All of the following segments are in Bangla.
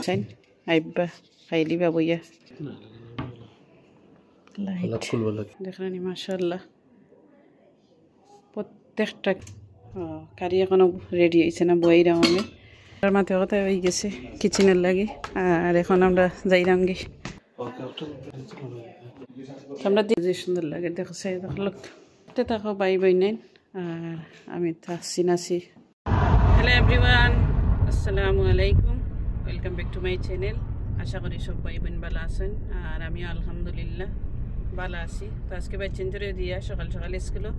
Sen aibba খাইলি বা বইয়া লাইট দেখলেন মাশাআল্লাহ প্রত্যেকটা কারি এখনো রেডি হয়েছে না বইরাম আমি তার মাথায় কথা হয়ে গেছে কিচেনের লাগে আর এখন আমরা যাইরাম গে আমরা যে সুন্দর লাগে দেখো সেই দেখলো দেখো বাই বই নেন আর আমি থাকছি নাছি হ্যালো এভরিওয়ান আসসালামু আলাইকুম welcome back to my channel আশা করি সবাই বোন ভালো আছেন আর আমি আলহামদুলিল্লাহ ভালো আছি তো আজকে বাচ্চাদের দিয়া সকাল সকাল স্কুলে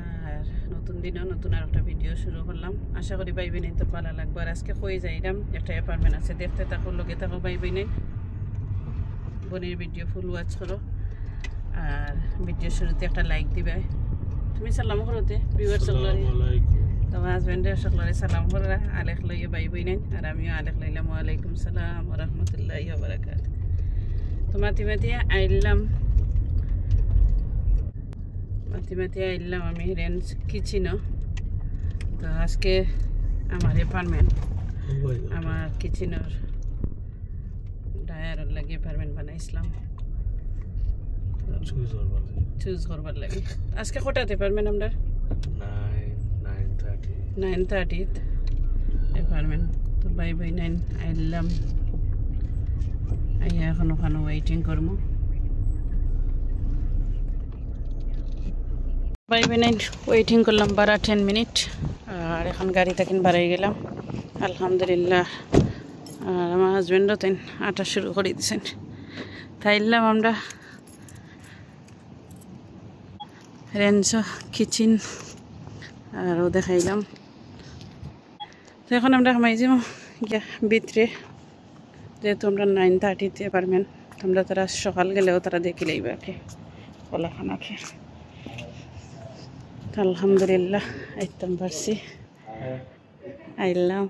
আর নতুন দিনও নতুন আর একটা ভিডিও শুরু করলাম আশা করি ভাই বোন তো ভালো লাগবে আর আজকে কই যাইলাম একটা অ্যাপার্টমেন্ট আছে দেখতে থাকো লগে থাকো ভাই বোন বোনের ভিডিও ফুল ওয়াচ করো আর ভিডিও শুরুতে একটা লাইক দিবে তুমি সালাম করতে ভিউয়ার সকলরে তোমার হাজবেন্ডের সকলরে সালাম করা আলেখ লইয়ে ভাই বোন আর আমিও আলেখ লইলাম ওয়ালাইকুম সালাম ওয়া রাহমাতুল্লাহি ওয়া বারাকাতুহু তো মাতি আইলাম আমি রেঞ্জ কিচেনও তো আজকে আমার অ্যাপার্টমেন্ট আমার কিচেনের ডায়ার লাগে অ্যাপার্টমেন্ট বানাইছিলাম চুজ করবার লাগে আজকে কটাতে অ্যাপার্টমেন্ট আমরা 9:30 অ্যাপার্টমেন্ট তো বাই 9 আইলাম আইয়া এখন ওখানে ওয়েটিং করবো বাই 9 ওয়েটিং করলাম 10 মিনিট আর এখন গাড়ি থেকে বাড়াই গেলাম আলহামদুলিল্লাহ আর আমার হাজবেন্ডও তেন আটা শুরু করে দিয়েছেন তাইলাম আমরা রেঞ্জ কিচেন আরও দেখাইলাম তো এখন আমরা খামাই যাবো গিয়া ভিতরে যেহেতু আমরা 9:30 অ্যাপার্টমেন্ট আমরা তারা সকাল গেলেও তারা দেখি লাইবে আর কি কলাখানা খেয়ে আলহামদুলিল্লাহ আইতাম পারছি আইলাম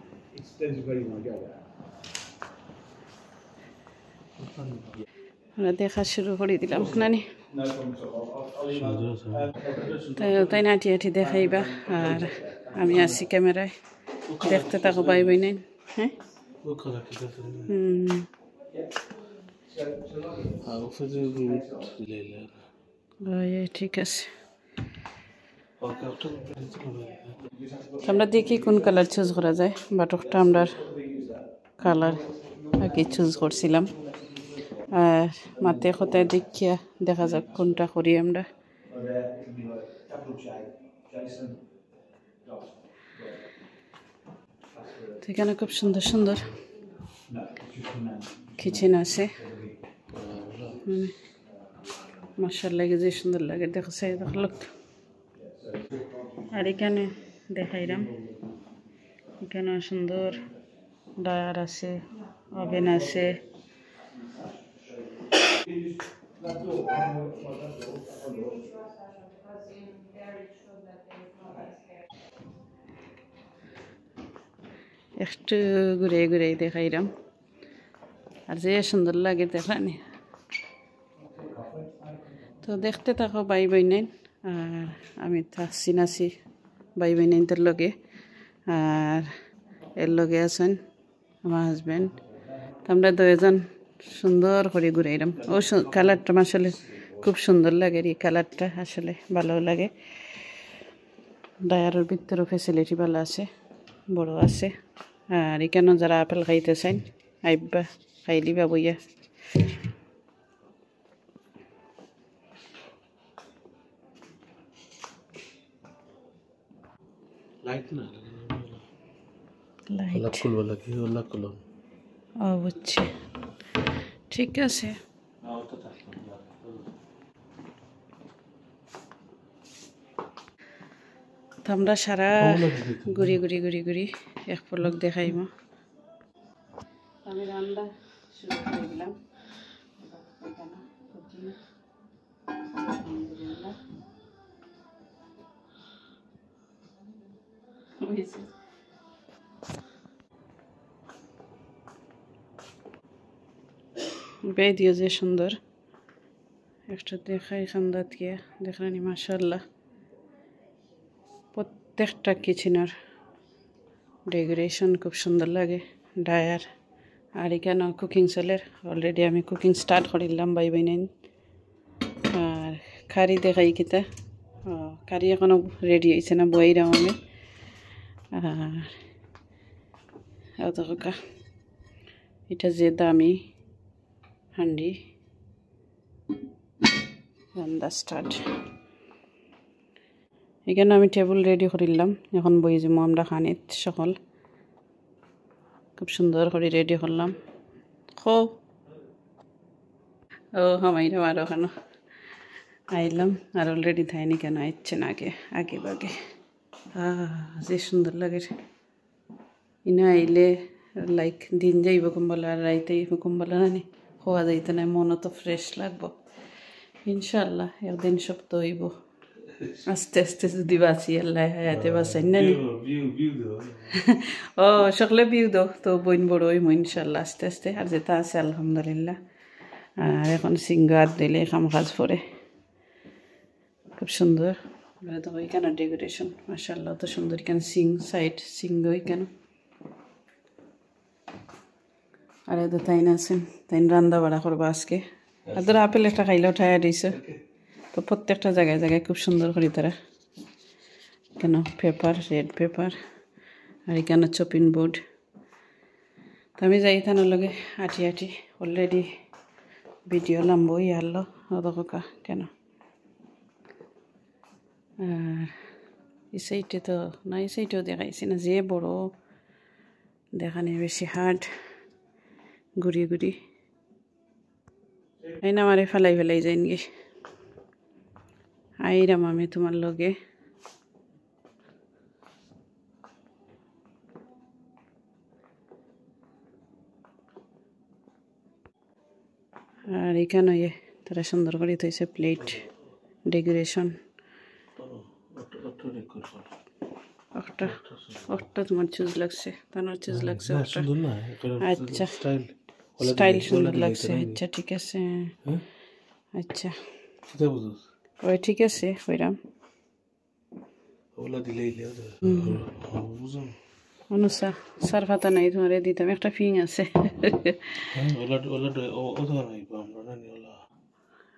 আমরা দেখা শুরু করে দিলাম নানি তাই নাটি আটি দেখাইবা আর আমি আছি ক্যামেরায় দেখতে থাকো পাই বই নাই হ্যাঁ ঠিক আছে আমরা দেখি কোন কালার চুজ করা যায় বাটকটা আমরা কালার আগে চুজ করছিলাম আর মাতে কোথায় দেখিয়া দেখা যাক কোনটা করি আমরা এখানে খুব সুন্দর সুন্দর কিচেন আছে মাশাআল্লাহ যে সুন্দর লাগে দেখো সেই দেখলো আর এখানে দেখাইলাম এখানে সুন্দর ডায়ার আছে ওভেন আছে একটু ঘুরে ঘুরে দেখাইলাম আর যে সুন্দর লাগে দেখানি তো দেখতে থাকো ভাই বোন আর আমি থাকছি নাছি ভাই বোনদের লগে আর এর লগে আছেন আমার হাজবেন্ড আমরা দুজন সুন্দর করে ঘুরাইলাম ও কালারটা আসলে খুব সুন্দর লাগে এই কালারটা আসলে ভালো লাগে ডায়ারের ভিতরেও ফ্যাসিলিটি ভালো আছে বড় আছে আর এখানে যারা আপেল খাইতে চান আইবা খাইলি বা বইয়া বুঝছি ঠিক আছে আমরা সারা ঘুরি এক পলক দেখাইব আমি রান্না শুরু করে দিলাম বেয়ে দিয়ে যে সুন্দর একটা দেখাই খান্দাত গিয়ে দেখলেনি মাশাআল্লাহ প্রত্যেকটা কিচেনের ডেকোরেশন খুব সুন্দর লাগে ডায়ার আর এখানে কুকিং চলের অলরেডি আমি কুকিং স্টার্ট করিলাম বাই বাইনাইন আর কারি দেখাই কিতা কারি এখনো রেডি হয়েছে না বইরাম আমি আর দেখা এটা যে দামি হান্ডি রান্না স্টার্ট এখানে আমি টেবিল রেডি করিলাম এখন বই যাবো আমরা খানিত সকল খুব সুন্দর করে রেডি করলাম খো ও হামাইরাম আর ওখানে আইলাম আর অলরেডি থাইনি কেন আইচ্ছে না আগে বাগে যে সুন্দর লাগে ইনা আইলে লাইক দিন যাইব কম্বল আর রাইতে কম্বল নানি খোয়া যাইতে না মনও তো ফ্রেশ লাগবো ইনশাল্লাহ একদিন সব তো হইব আস্তে আস্তে যদি বাঁচি আল্লাহ হায়াতে বাঁচাই না ও সকলে বিউ দাও তো বইন বড় হইম ইনশাল্লাহ আস্তে আস্তে আর যেটা আছে আলহামদুলিল্লাহ আর এখন সিংহ হাত দিলে কাম কাজ পরে খুব সুন্দর তো ওইখানে ডেকোরেশন মাশাআল্লাহ তো সুন্দর এখানে সাইড সিংহ ওইখানে আর এত তাই না আছেন তাই রান্না বাড়া করবো আজকে আর ধরো আপেল একটা খাইলে উঠাইয়া দিয়েছে তো প্রত্যেকটা জায়গায় জায়গায় খুব সুন্দর করে তারা কেন পেপার রেড পেপার আর এখানে চপিং বোর্ড তো আমি যাই থানার লগে আটি অলরেডি ভিডিও লাম্বই আনলো অদকা কেন আর এই সাইডে তো না এই সাইডেও দেখাইছি না যে বড় দেখানি বেশি হার্ড ঘুরি ঘুরি এই না আমারে ফেলাই যাইন গে আইরাম আমি তোমার লগে আর এখানে তারা সুন্দর করে তৈছে প্লেট ডেকোরেশন একটা তোমার চুজ লাগছে তার চুজ লাগছে আচ্ছা স্টাইল সুন্দর লাগছে আচ্ছা ঠিক আছে আচ্ছা ওই ঠিক আছে ওইরাম অনুসা সারফাতা নাই তোমার দিতাম একটা ফিং আছে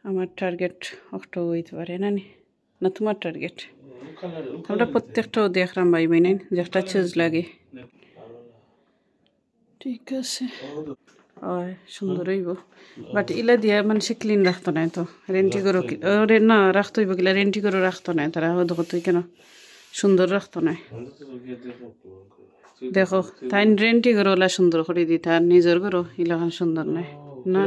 আমার টার্গেট একটা হইতে পারে না তোমার টার্গেট আমরা প্রত্যেকটাও দেখলাম ভাই নাই যে একটা চুজ লাগে ঠিক আছে সুন্দর হইব বাট ইলা দিয়া মানুষে ক্লিন রাখতো না তো রেন্টি করো না রাখতে হইব কিলা রেন্টি করে রাখতো না তারা দেখো কেন সুন্দর রাখতো না দেখো তাই রেন্টি করো ওলা সুন্দর করে দিতা আর নিজের করো ইলাখান সুন্দর নাই না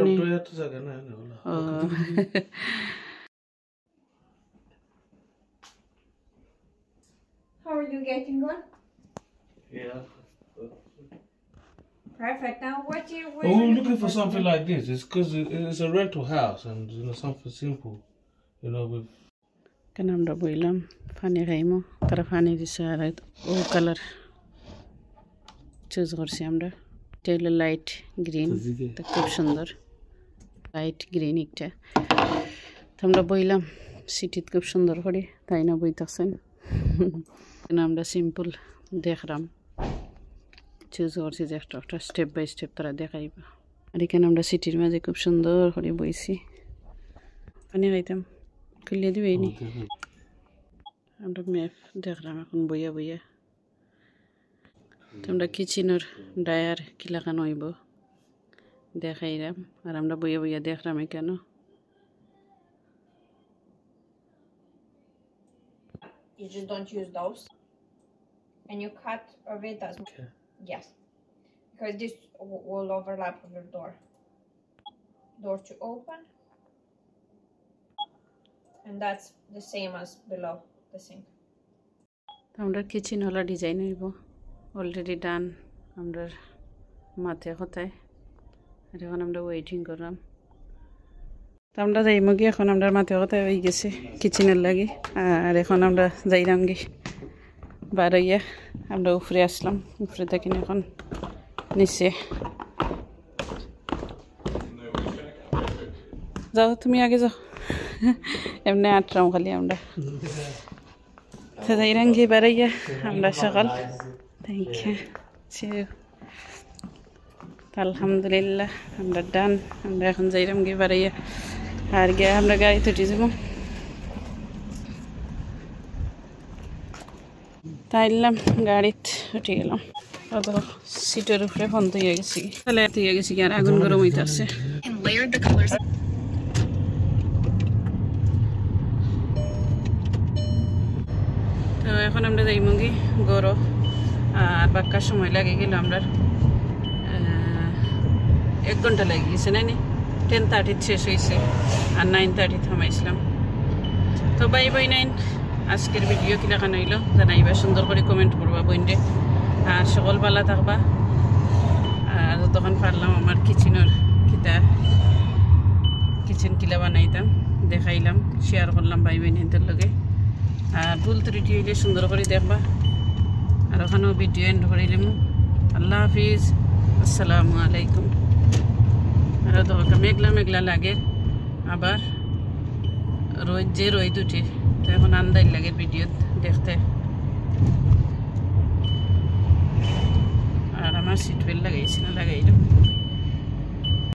How are you getting on? Yeah. Perfect. Now, what we're looking for something like this. It's because it's a rental house and something simple, with. Can আমরা বইলাম পানি খাইমো তারা পানি দিছে আর ও কালার চুজ করছি আমরা এটা লাইট গ্রিন খুব সুন্দর লাইট গ্রিন একটা তো আমরা বইলাম সিটিত খুব সুন্দর করে তাই না বইতাছেন আমরা সিম্পল দেখলাম চুজ করছি যে একটা স্টেপ বাই স্টেপ তারা দেখাইবা আর এখানে আমরা সিটির মাঝে খুব সুন্দর করে বইছি পানি খাইতাম খুলিয়ে দিবেই নি আমরা ম্যাপ দেখলাম এখন বইয়া তোমরা কিচেনের ডায়ার কিলাখান হইব দেখাইলাম আর আমরা বইয়া দেখলাম কেন You just don't use those, and you cut away those. Okay. Yes, because this will overlap with your door to open, and that's the same as below the sink. আমরা কিচেন হলা ডিজাইন হইব অলরেডি ডান আমরা মাথে কথায় আর এখন আমরা ওয়েটিং করলাম তো আমরা যাইম গিয়ে এখন আমরা মাথে কথায় হয়ে গেছে কিচেনের লাগে আর এখন আমরা যাইলাম গিয়ে বার হইয়া আমরা উপরে আসলাম উপরে থাকি এখন নিচে যাও তুমি আগে যাও এমনি আটরাম খালি আমরা যাইলাম গিয়ে বার হইয়া আমরা সকাল থ্যাংক ইউ আলহামদুলিল্লাহ আমরা ডান আমরা এখন যাইলাম গিয়ে বাড়াইয়া আর গিয়ে আমরা গাড়িতে উঠে যাবো তাইলাম গাড়িতে উঠে গেলাম অত সিটের উপরে ফোন তুই গেছি তাহলে তুই গেছি কি আর আগুন গরম হইতে আসছে তো এখন আমরা যাইমু কি গরো আর বাক্কার সময় লাগে গেল আমরা 1 ঘন্টা লেগে গেছে না 10:30 শেষ হয়েছে আর 9:30 থামাইছিলাম তো বাই বাই নাইন আজকের ভিডিও কিলা কান হইল জানাইবা সুন্দর করে কমেন্ট করবা বইনরে আর সকল ভালো থাকবা আর তখন পারলাম আমার কিচেন কিলা বানাইতাম দেখাইলাম শেয়ার করলাম ভাই বোনদের লগে আর ভুল ত্রুটি হইলে সুন্দর করে দেখবা আর ওখানেও ভিডিও এন্ড করিলাম আল্লাহ হাফিজ আসসালামু আলাইকুম আর দরকার মেঘলা মেঘলা লাগে আবার রোদ উঠে তো এখন আন্দাজ লাগে ভিডিও দেখতে আর আমার সিট বেল্ট লাগাইছি না লাগাইলাম